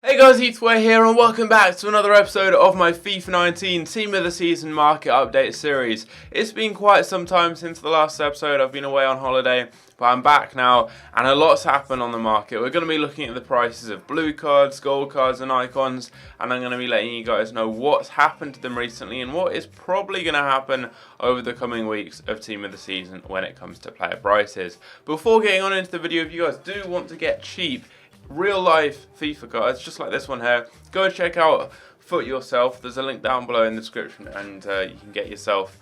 Hey guys, Heathway here and welcome back to another episode of my FIFA 19 Team of the Season Market Update series. It's been quite some time since the last episode. I've been away on holiday, but I'm back now and a lot's happened on the market. We're going to be looking at the prices of blue cards, gold cards and icons, and I'm going to be letting you guys know what's happened to them recently and what is probably going to happen over the coming weeks of Team of the Season when it comes to player prices. Before getting on into the video, if you guys do want to get cheap real life FIFA cards, just like this one here, go and check out Foot yourself. There's a link down below in the description and you can get yourself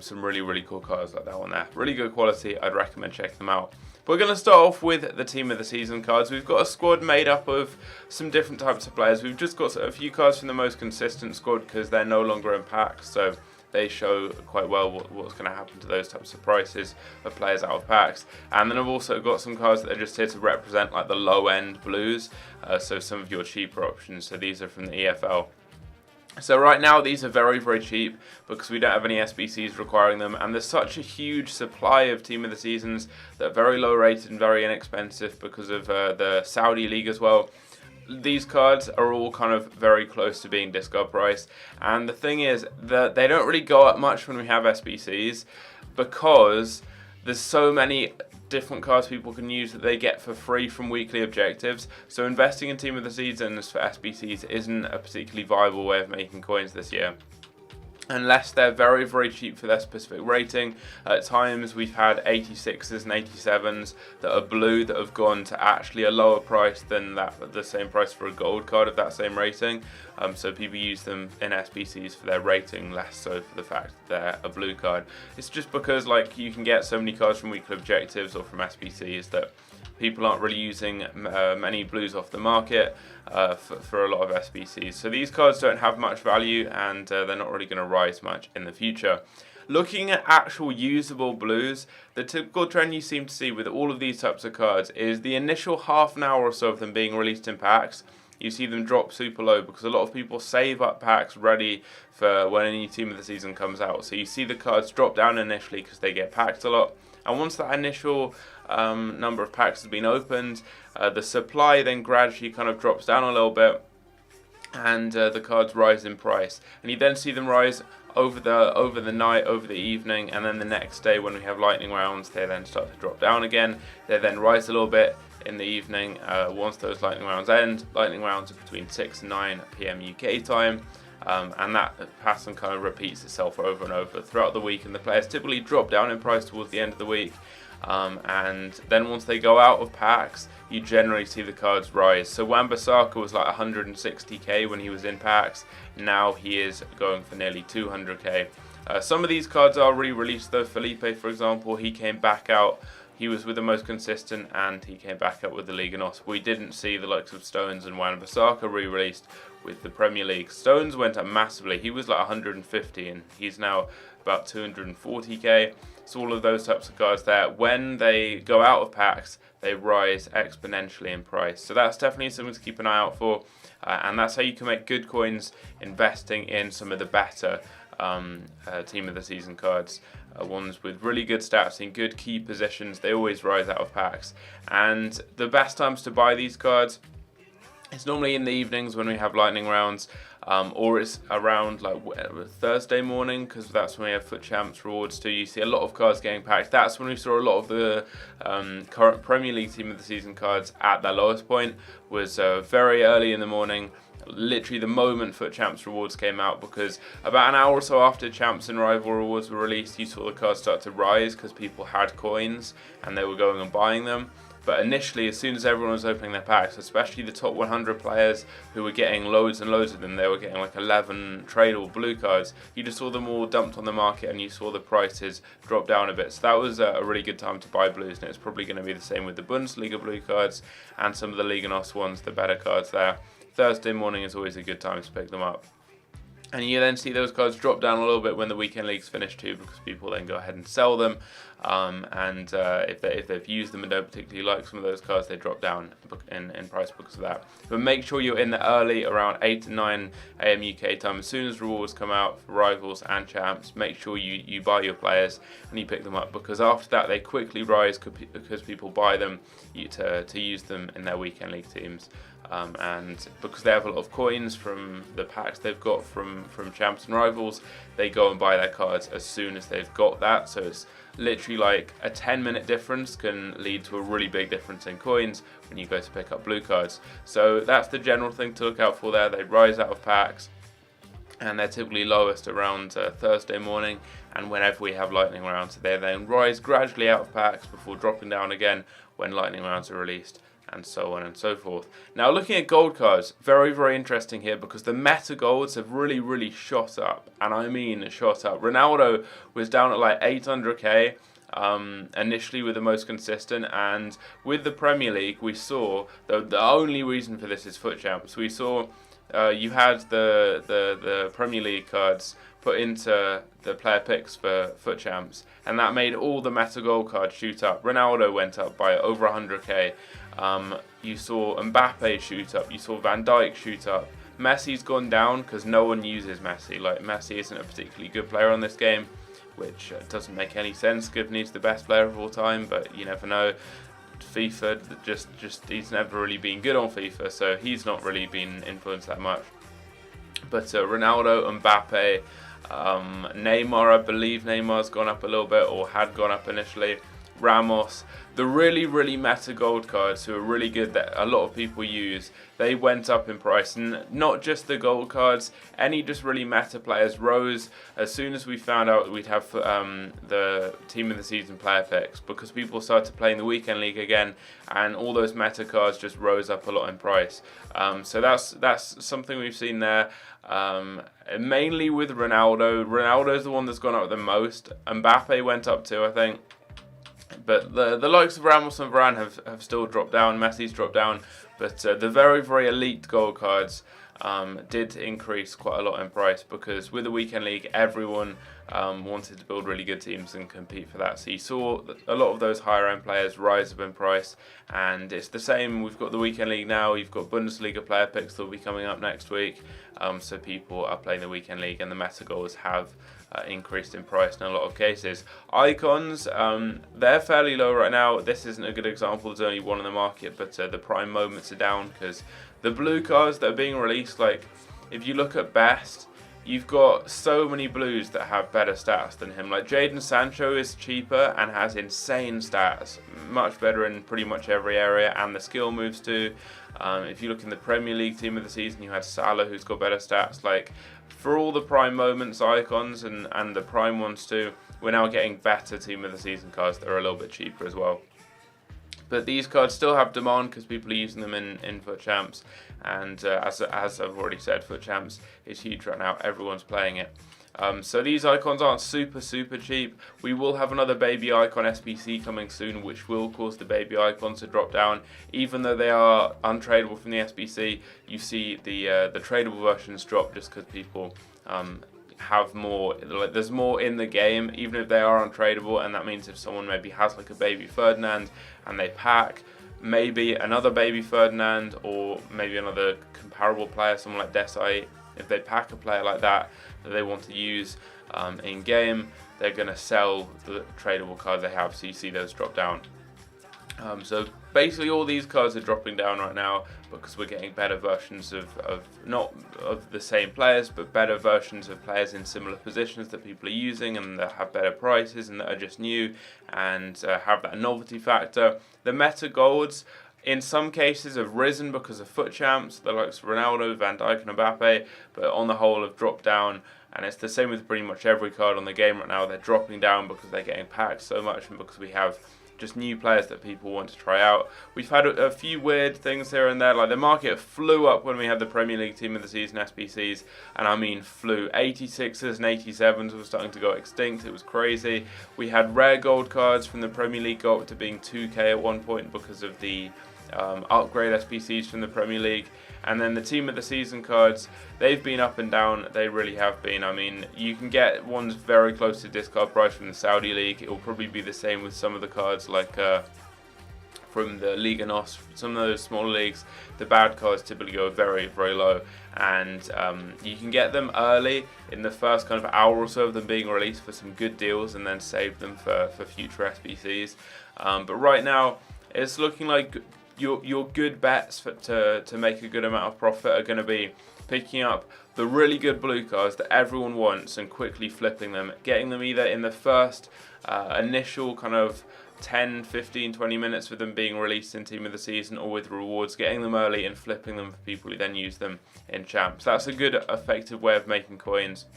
some really cool cards like that one there. Really good quality. I'd recommend checking them out. But we're going to start off with the Team of the Season cards. We've got a squad made up of some different types of players. We've just got a few cards from the most consistent squad because they're no longer in packs, so they show quite well what's going to happen to those types of prices of players out of packs. And then I've also got some cards that are just here to represent like the low end blues, so some of your cheaper options. So these are from the EFL. So right now these are very cheap because we don't have any SBCs requiring them, and there's such a huge supply of Team of the Seasons that are very low rated and very inexpensive because of the Saudi League as well. These cards are all kind of very close to being discard price, and the thing is that they don't really go up much when we have SBCs because there's so many different cards people can use that they get for free from weekly objectives. So investing in Team of the Seasons for SBCs isn't a particularly viable way of making coins this year, unless they're very cheap for their specific rating. At times we've had 86s and 87s that are blue that have gone to actually a lower price than the same price for a gold card of that same rating. So people use them in SBCs for their rating, less so for the fact that they're a blue card. It's just because like you can get so many cards from weekly objectives or from SBCs that people aren't really using many blues off the market for a lot of SBCs. So these cards don't have much value and they're not really going to rise much in the future. Looking at actual usable blues, the typical trend you seem to see with all of these types of cards is the initial half an hour or so of them being released in packs. You see them drop super low because a lot of people save up packs ready for when a new Team of the Season comes out. So you see the cards drop down initially because they get packed a lot. And once that initial number of packs has been opened, the supply then gradually kind of drops down a little bit, and the cards rise in price. And you then see them rise over the night, over the evening, and then the next day when we have lightning rounds, they then start to drop down again. They then rise a little bit in the evening once those lightning rounds end. Lightning rounds are between 6 and 9 PM UK time. And that pattern kind of repeats itself over and over throughout the week, and the players typically drop down in price towards the end of the week, and then once they go out of packs you generally see the cards rise. So Wan-Bissaka was like 160k when he was in packs, now he is going for nearly 200k. Some of these cards are re-released though. Felipe, for example, he came back out. He was with the most consistent and he came back up with the Liga NOS. We didn't see the likes of Stones and Wan-Bissaka re-released with the Premier League. Stones went up massively. He was like 150 and he's now about 240k. So all of those types of cards there, when they go out of packs, they rise exponentially in price. So that's definitely something to keep an eye out for. And that's how you can make good coins investing in some of the better Team of the Season cards. Ones with really good stats in good key positions. They always rise out of packs. And the best times to buy these cards, it's normally in the evenings when we have lightning rounds, or it's around like Thursday morning because that's when we have Foot Champs rewards too. You see a lot of cards getting packed. That's when we saw a lot of the current Premier League Team of the Season cards at their lowest point, was very early in the morning. Literally the moment Foot Champs rewards came out, because about an hour or so after Champs and Rival rewards were released, you saw the cards start to rise because people had coins and they were going and buying them. But initially, as soon as everyone was opening their packs, especially the top 100 players who were getting loads and loads of them, they were getting like 11 tradable blue cards, you just saw them all dumped on the market and you saw the prices drop down a bit. So that was a really good time to buy blues, and it's probably going to be the same with the Bundesliga blue cards and some of the Liga NOS ones, the better cards there. Thursday morning is always a good time to pick them up. And you then see those cards drop down a little bit when the weekend leagues finish too, because people then go ahead and sell them. If they've used them and don't particularly like some of those cards, they drop down in price because of that. But make sure you're in there early, around 8 to 9 a.m. UK time. As soon as rewards come out for rivals and champs, make sure you buy your players and you pick them up, because after that they quickly rise because people buy them to use them in their weekend league teams. And because they have a lot of coins from the packs they've got from champs and rivals, they go and buy their cards as soon as they've got that. So it's literally like a 10-minute difference can lead to a really big difference in coins when you go to pick up blue cards. So that's the general thing to look out for there. They rise out of packs, and they're typically lowest around Thursday morning, and whenever we have lightning rounds, they then rise gradually out of packs before dropping down again when lightning rounds are released, and so on and so forth. Now, looking at gold cards, very, very interesting here, because the meta golds have really, really shot up, and I mean shot up. Ronaldo was down at like 800k initially with the most consistent, and with the Premier League we saw, the only reason for this is FUT Champs, we saw you had the Premier League cards put into the player picks for FUT Champs, and that made all the meta gold cards shoot up. Ronaldo went up by over 100k. You saw Mbappe shoot up. You saw Van Dijk shoot up. Messi's gone down because no one uses Messi. Like, Messi isn't a particularly good player on this game, which doesn't make any sense given he's the best player of all time. But you never know. FIFA just he's never really been good on FIFA, so he's not really been influenced that much. But Ronaldo, Mbappe, Neymar, I believe Neymar's gone up a little bit, or had gone up initially. Ramos, the really, really meta gold cards who are really good that a lot of people use, they went up in price. And not just the gold cards, any just really meta players rose as soon as we found out that we'd have the team of the season player picks, because people started playing the weekend league again, and all those meta cards just rose up a lot in price. So that's something we've seen there. Mainly with Ronaldo. Ronaldo's the one that's gone up the most. Mbappe went up too, I think. But the likes of Ramos and Varane have still dropped down. Messi's dropped down. But the very, very elite gold cards did increase quite a lot in price, because with the weekend league, everyone wanted to build really good teams and compete for that. So you saw a lot of those higher end players rise up in price, and it's the same. We've got the weekend league now. You've got Bundesliga player picks that will be coming up next week. So people are playing the weekend league, and the meta goals have increased in price in a lot of cases. Icons, they're fairly low right now. This isn't a good example. There's only one in the market, but the prime moments are down because the blue cards that are being released, like if you look at best, you've got so many blues that have better stats than him. Like Jadon Sancho is cheaper and has insane stats, much better in pretty much every area, and the skill moves too. If you look in the Premier League team of the season, you had Salah, who's got better stats. Like, for all the prime moments icons and the prime ones too, we're now getting better team of the season cards that are a little bit cheaper as well. But these cards still have demand because people are using them in FUT Champs, and as I've already said, FUT Champs is huge right now. Everyone's playing it. So these icons aren't super cheap. We will have another baby icon SBC coming soon, which will cause the baby icons to drop down. Even though they are untradeable from the SBC, you see the tradable versions drop just because people have more, like there's more in the game, even if they are untradeable. And that means if someone maybe has like a baby Ferdinand and they pack maybe another baby Ferdinand, or maybe another comparable player, someone like Desai, if they pack a player like that they want to use in game, they're going to sell the tradable card they have, so you see those drop down. So basically all these cards are dropping down right now because we're getting better versions of not of the same players, but better versions of players in similar positions that people are using and that have better prices and that are just new and have that novelty factor. The meta golds in some cases have risen because of FUT Champs, the likes of Ronaldo, Van Dijk and Mbappe, but on the whole have dropped down. And it's the same with pretty much every card on the game right now. They're dropping down because they're getting packed so much and because we have just new players that people want to try out. We've had a few weird things here and there, like the market flew up when we had the Premier League team of the season SBCs, and I mean flew. 86s and 87s were starting to go extinct. It was crazy. We had rare gold cards from the Premier League go up to being 2k at one point because of the upgrade SBCs from the Premier League. And then the Team of the Season cards, they've been up and down, they really have been. I mean, you can get ones very close to discard price from the Saudi League. It will probably be the same with some of the cards like from the Liga NOS. Some of those smaller leagues, the bad cards typically go very, very low. And you can get them early in the first kind of hour or so of them being released for some good deals and then save them for future SBCs. But right now, it's looking like your good bets to make a good amount of profit are going to be picking up the really good blue cards that everyone wants and quickly flipping them, getting them either in the first initial kind of 10, 15, 20 minutes with them being released in Team of the Season or with rewards, getting them early and flipping them for people who then use them in Champs. That's a good, effective way of making coins,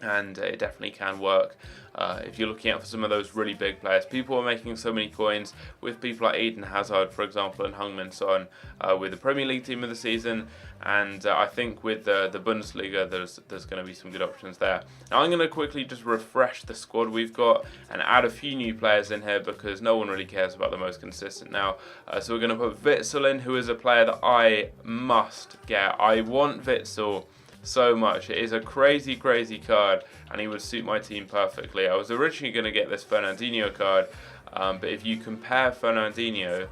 and it definitely can work. If you're looking out for some of those really big players, people are making so many coins with people like Eden Hazard, for example, and Heung-min Son with the Premier League Team of the Season, and I think with the Bundesliga, there's going to be some good options there. Now I'm going to quickly just refresh the squad we've got and add a few new players in here because no one really cares about the most consistent now. So we're going to put Witsel in, who is a player that I must get. I want Witsel so much. It is a crazy card and he would suit my team perfectly. I was originally going to get this Fernandinho card, but if you compare Fernandinho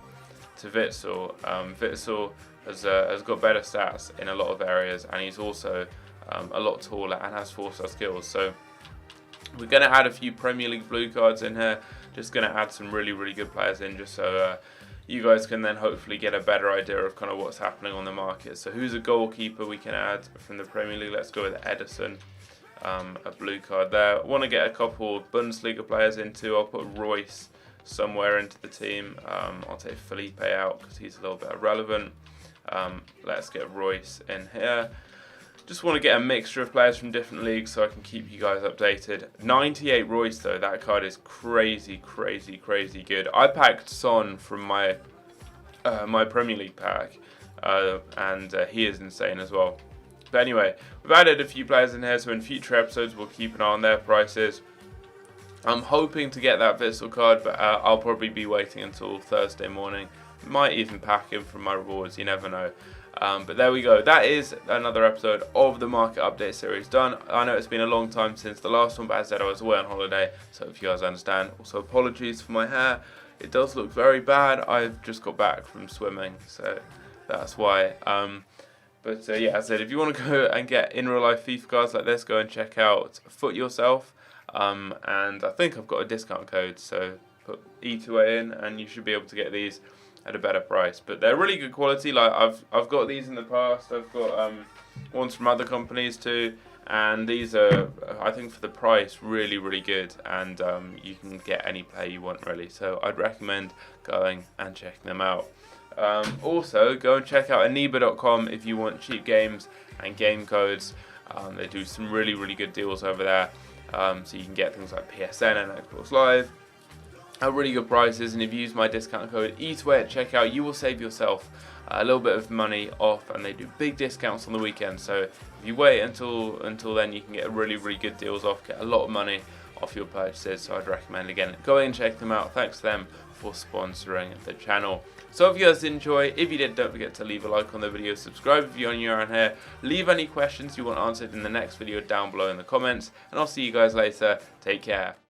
to Witsel, Witsel has got better stats in a lot of areas, and he's also a lot taller and has 4-star skills. So we're going to add a few Premier League blue cards in here, just going to add some really good players in, just so you guys can then hopefully get a better idea of kind of what's happening on the market. So who's a goalkeeper we can add from the Premier League? Let's go with Edison, a blue card there. I want to get a couple Bundesliga players in too. I'll put Royce somewhere into the team. I'll take Felipe out because he's a little bit irrelevant. Let's get Royce in here. Just want to get a mixture of players from different leagues so I can keep you guys updated. 98 Royce though, that card is crazy good. I packed Son from my my Premier League pack, and he is insane as well. But anyway, we've added a few players in here, so in future episodes we'll keep an eye on their prices. I'm hoping to get that Witsel card, but I'll probably be waiting until Thursday morning. Might even pack him from my rewards, you never know. But there we go. That is another episode of the market update series done. I know it's been a long time since the last one, but as I said, I was away on holiday, so if you guys understand. Also, apologies for my hair. It does look very bad. I've just got back from swimming, so that's why. Yeah, as I said, if you want to go and get in real life FIFA cards like this, go and check out Foot Yourself. And I think I've got a discount code, so put E2A in, and you should be able to get these at a better price. But they're really good quality. Like I've got these in the past. I've got ones from other companies too, and these are, I think, for the price, really good, and you can get any player you want really. So I'd recommend going and checking them out. Also, go and check out aniba.com if you want cheap games and game codes. They do some really good deals over there. So you can get things like PSN and Xbox Live at really good prices, and if you use my discount code E2A at checkout, you will save yourself a little bit of money off, and they do big discounts on the weekend. So if you wait until then, you can get really good deals off, get a lot of money off your purchases. So I'd recommend, again, go and check them out. Thanks to them for sponsoring the channel. So if you guys enjoy, if you did, don't forget to leave a like on the video, subscribe if you're new around here, leave any questions you want answered in the next video down below in the comments, and I'll see you guys later. Take care.